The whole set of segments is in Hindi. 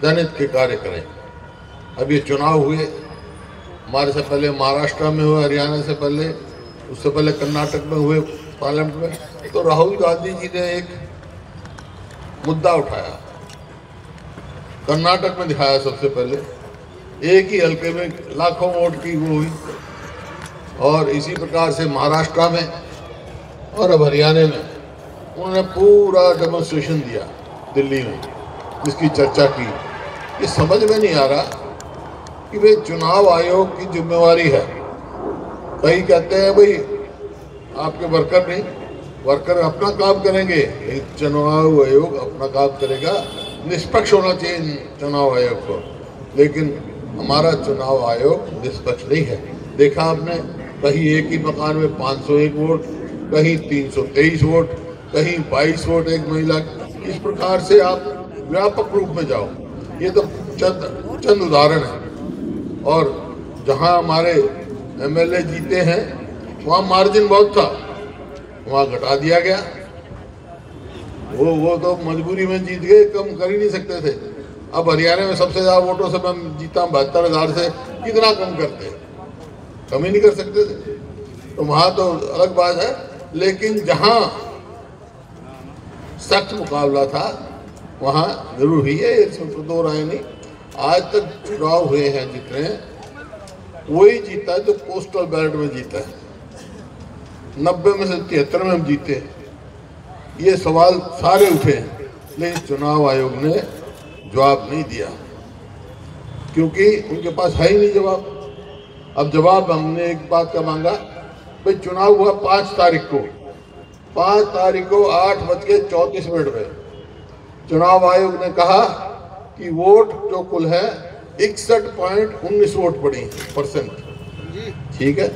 जनहित के कार्य करें। अब ये चुनाव हुए, हमारे से पहले महाराष्ट्र में हुए, हरियाणा से पहले, उससे पहले कर्नाटक में हुए पार्लियामेंट में। तो राहुल गांधी जी ने एक मुद्दा उठाया, कर्नाटक में दिखाया सबसे पहले, एक ही हल्के में लाखों वोट की वो हुई, और इसी प्रकार से महाराष्ट्र में और अब हरियाणा में उन्होंने पूरा डेमोन्स्ट्रेशन दिया दिल्ली में, जिसकी चर्चा की। ये समझ में नहीं आ रहा कि भाई चुनाव आयोग की जिम्मेवारी है। कई कहते हैं भाई आपके वर्कर नहीं, वर्कर अपना काम करेंगे, चुनाव आयोग अपना काम करेगा, निष्पक्ष होना चाहिए चुनाव आयोग को। लेकिन हमारा चुनाव आयोग निष्पक्ष नहीं है। देखा आपने, कहीं एक ही मकान में 501 वोट, कहीं 323 वोट, कहीं 22 वोट एक महिला। इस प्रकार से आप व्यापक रूप में जाओ। ये तो चंद उदाहरण है। और जहां हमारे एमएलए जीते हैं वहां मार्जिन बहुत था, वहां घटा दिया गया। वो तो मजबूरी में जीत गए, कम कर ही नहीं सकते थे। अब हरियाणा में सबसे ज्यादा वोटों से मैं जीता 72,000 से, कितना कम करते, कम ही नहीं कर सकते थे। तो वहां तो अलग बात है। लेकिन जहां सख्त मुकाबला था वहां जरूर ही है, इसमें तो दो राय नहीं। आज तक चुनाव हुए हैं जितने, वही जीता है जो पोस्टल बैलेट में जीता है। 90 में से 73 में हम जीते हैं। ये सवाल सारे उठे हैं, लेकिन चुनाव आयोग ने जवाब नहीं दिया, क्योंकि उनके पास है ही नहीं जवाब। अब जवाब हमने एक बात का मांगा, भाई चुनाव हुआ 5 तारीख को, 5 तारीख को 8:34 पे चुनाव आयोग ने कहा कि वोट जो कुल है 61.19 वोट पड़ी %। ठीक है,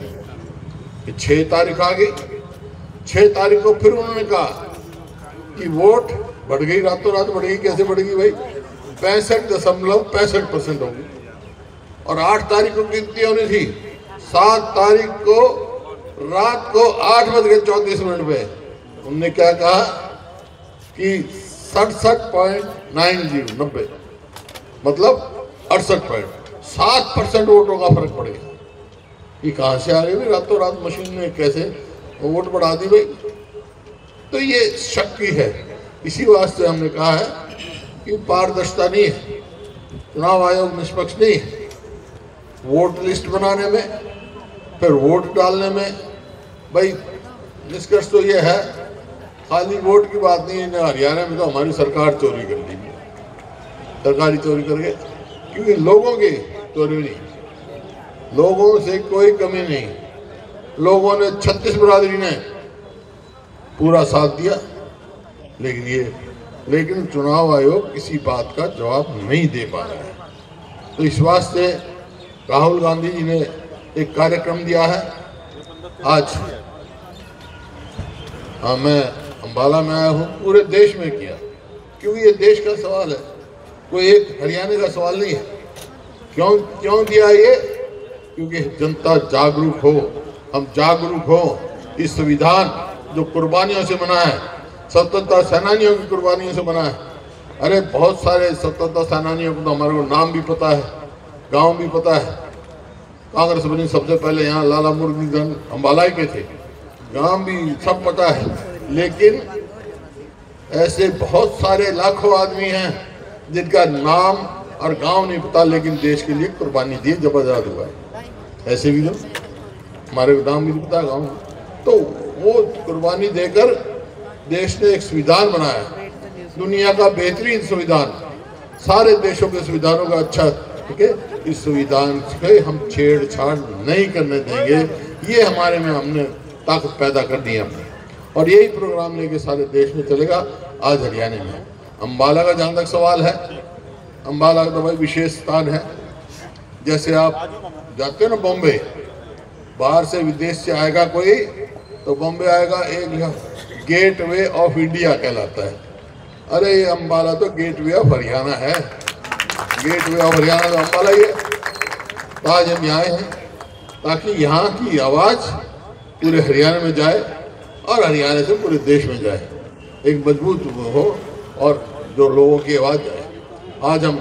6 तारीख आ गई, 6 तारीख को फिर उन्होंने कहा कि वोट बढ़ गई, रातों रात बढ़ गई। कैसे बढ़ गई भाई? 65.65% होगी। और 8 तारीख को कितनी होनी थी? 7 तारीख को रात को 8:34 पे उनने क्या कहा कि 67.90 मतलब 68.7% वोटों का फर्क पड़ेगा। ये कहां से आ गई भाई? रातों रात मशीन ने कैसे वोट बढ़ा दी भाई? तो ये शक की है। इसी वास्ते हमने कहा है कि पारदर्शिता नहीं है, चुनाव आयोग निष्पक्ष नहीं है। वोट लिस्ट बनाने में, फिर वोट डालने में, भाई निष्कर्ष तो ये है, खाली वोट की बात नहीं है। हरियाणा में तो हमारी सरकार चोरी कर ली, सरकारी चोरी करके, क्योंकि लोगों की चोरी नहीं, लोगों से कोई कमी नहीं। लोगों ने 36 बिरादरी ने पूरा साथ दिया, लेकिन चुनाव आयोग किसी बात का जवाब नहीं दे पा रहा है। तो इस वास्ते राहुल गांधी जी ने एक कार्यक्रम दिया है आज। मैं अंबाला में आया हूँ, पूरे देश में किया, क्योंकि ये देश का सवाल है, कोई एक हरियाणा का सवाल नहीं है। क्यों दिया ये? क्योंकि जनता जागरूक हो, हम जागरूक हो। इस संविधान जो कुर्बानियों से बना है, स्वतंत्रता सेनानियों की कुर्बानियों से बना है। अरे बहुत सारे स्वतंत्रता सेनानियों को तो हमारे को नाम भी पता है, गांव भी पता है। कांग्रेस बनी सबसे पहले यहाँ लाला मुरलीधरन अंबाला के थे, गांव भी सब पता है। लेकिन ऐसे बहुत सारे लाखों आदमी हैं जिनका नाम और गांव नहीं पता, लेकिन देश के लिए कुर्बानी दी जब आजाद हुआ है। ऐसे भी तो हमारे नाम भी नहीं पता, गाँव। तो वो कुर्बानी देकर देश ने एक संविधान बनाया, दुनिया का बेहतरीन संविधान, सारे देशों के संविधानों का अच्छा। ठीक है, इस संविधान से हम छेड़छाड़ नहीं करने देंगे। ये हमारे में हमने ताकत पैदा कर दी है हमने, और यही प्रोग्राम लेके सारे देश में चलेगा। आज हरियाणा में अंबाला का जहाँ तक सवाल है, अंबाला का भाई विशेष स्थान है। जैसे आप जाते हो ना बॉम्बे, बाहर से विदेश से आएगा कोई तो बॉम्बे आएगा, एक गेटवे ऑफ इंडिया कहलाता है। अरे ये अंबाला तो गेटवे ऑफ हरियाणा है, गेटवे ऑफ हरियाणा तो अंबाला ही है। तो आज हम यहाँ हैं ताकि यहाँ की आवाज़ पूरे हरियाणा में जाए और हरियाणा से पूरे देश में जाए, एक मजबूत हो और जो लोगों की आवाज़ जाए। आज हम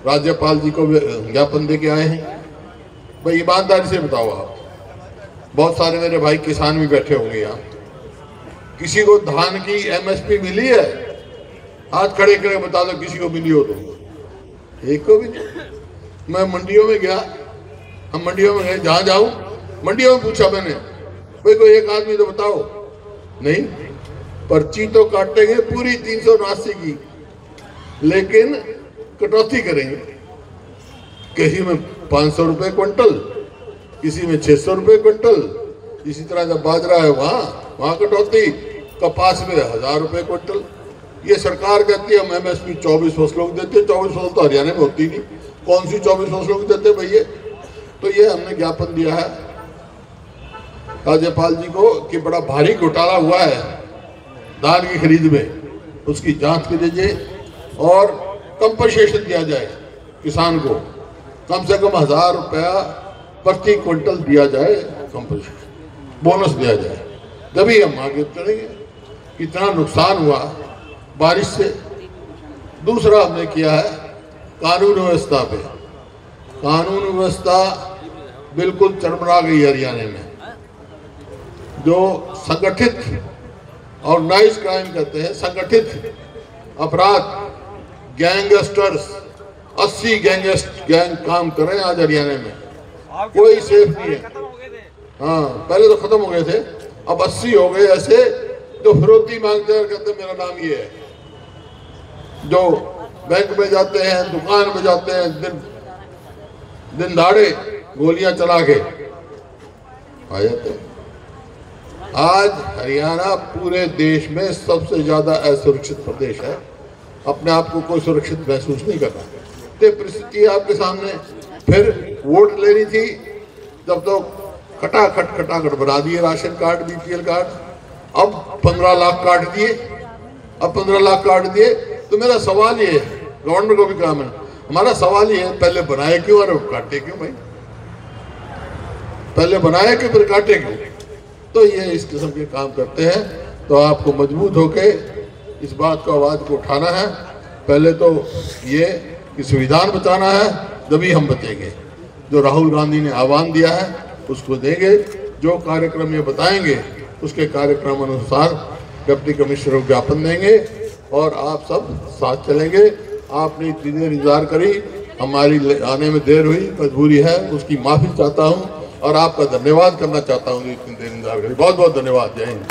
राज्यपाल जी को ज्ञापन दे के आए हैं। भाई ईमानदारी से बताओ आप, बहुत सारे मेरे भाई किसान भी बैठे होंगे यहाँ, किसी को धान की एमएसपी मिली है? हाथ खड़े करके बता दो किसी को मिली हो तो। एक को भी नहीं। मैं मंडियों में गया, हम मंडियों में गए, जहां जाऊं मंडियों में पूछा मैंने, भाई कोई एक आदमी तो बताओ। नहीं, पर्ची तो काटेंगे पूरी 379 की, लेकिन कटौती करेंगे। किसी में 500 रुपए क्विंटल, किसी में 600 रुपए क्विंटल। इसी तरह जब बाजरा है वहां कटौती, कपास में 1000 रुपए क्विंटल। ये सरकार कहती है हम एमएसपी 24 फसलों को देते हैं। 24 फसल तो हरियाणा में होती नहीं, कौन सी 24 फसलों को देते भैया? तो ये हमने ज्ञापन दिया है राज्यपाल जी को कि बड़ा भारी घोटाला हुआ है धान की खरीद में, उसकी जांच की दीजिए और कंपनसेशन दिया जाए किसान को, कम से कम 1000 रुपया प्रति क्विंटल दिया जाए, कंपनसेशन बोनस दिया जाए, तभी हम आगे चलेंगे। कितना नुकसान हुआ बारिश से। दूसरा हमने किया है कानून व्यवस्था पे। कानून व्यवस्था बिल्कुल चरमरा गई हरियाणा में। जो संगठित और नाइस क्राइम कहते हैं, संगठित अपराध, गैंगस्टर्स, 80 गैंग काम कर रहे हैं आज हरियाणा में, कोई सेफ नहीं है। हाँ, पहले तो खत्म हो गए थे, अब 80 हो गए ऐसे जो फिरौती मांगते हैं, कहते हैं मेरा नाम ये है, जो बैंक में जाते हैं, दुकान में जाते हैं, दिन दाड़े गोलियां चला के आ जाते हैं। आज हरियाणा पूरे देश में सबसे ज्यादा असुरक्षित प्रदेश है। अपने आप को कोई सुरक्षित महसूस नहीं कर रहा। तो परिस्थिति आपके सामने। फिर वोट लेनी थी, जब तो खटाखट बना दिए राशन कार्ड, बीपीएल कार्ड, अब 15 लाख काट दिए। अब 15 लाख काट दिए तो मेरा सवाल ये है, गवर्नमेंट को भी काम है, हमारा सवाल ये है, पहले बनाए क्यों और काटे क्यों भाई? पहले बनाए क्यों फिर काटे क्यों? तो ये इस किस्म के काम करते हैं। तो आपको मजबूत होके इस बात को आवाज को उठाना है। पहले तो ये कि संविधान बचाना है, तभी हम बचेंगे। जो राहुल गांधी ने आह्वान दिया है उसको देंगे, जो कार्यक्रम ये बताएंगे उसके कार्यक्रम अनुसार डिप्टी कमिश्नर को ज्ञापन देंगे और आप सब साथ चलेंगे। आपने इतनी देर इंतजार करी, हमारी आने में देर हुई, मजबूरी है, उसकी माफी चाहता हूँ और आपका धन्यवाद करना चाहता हूँ। इतनी देर इंतजार करी, बहुत बहुत धन्यवाद। जय हिंद।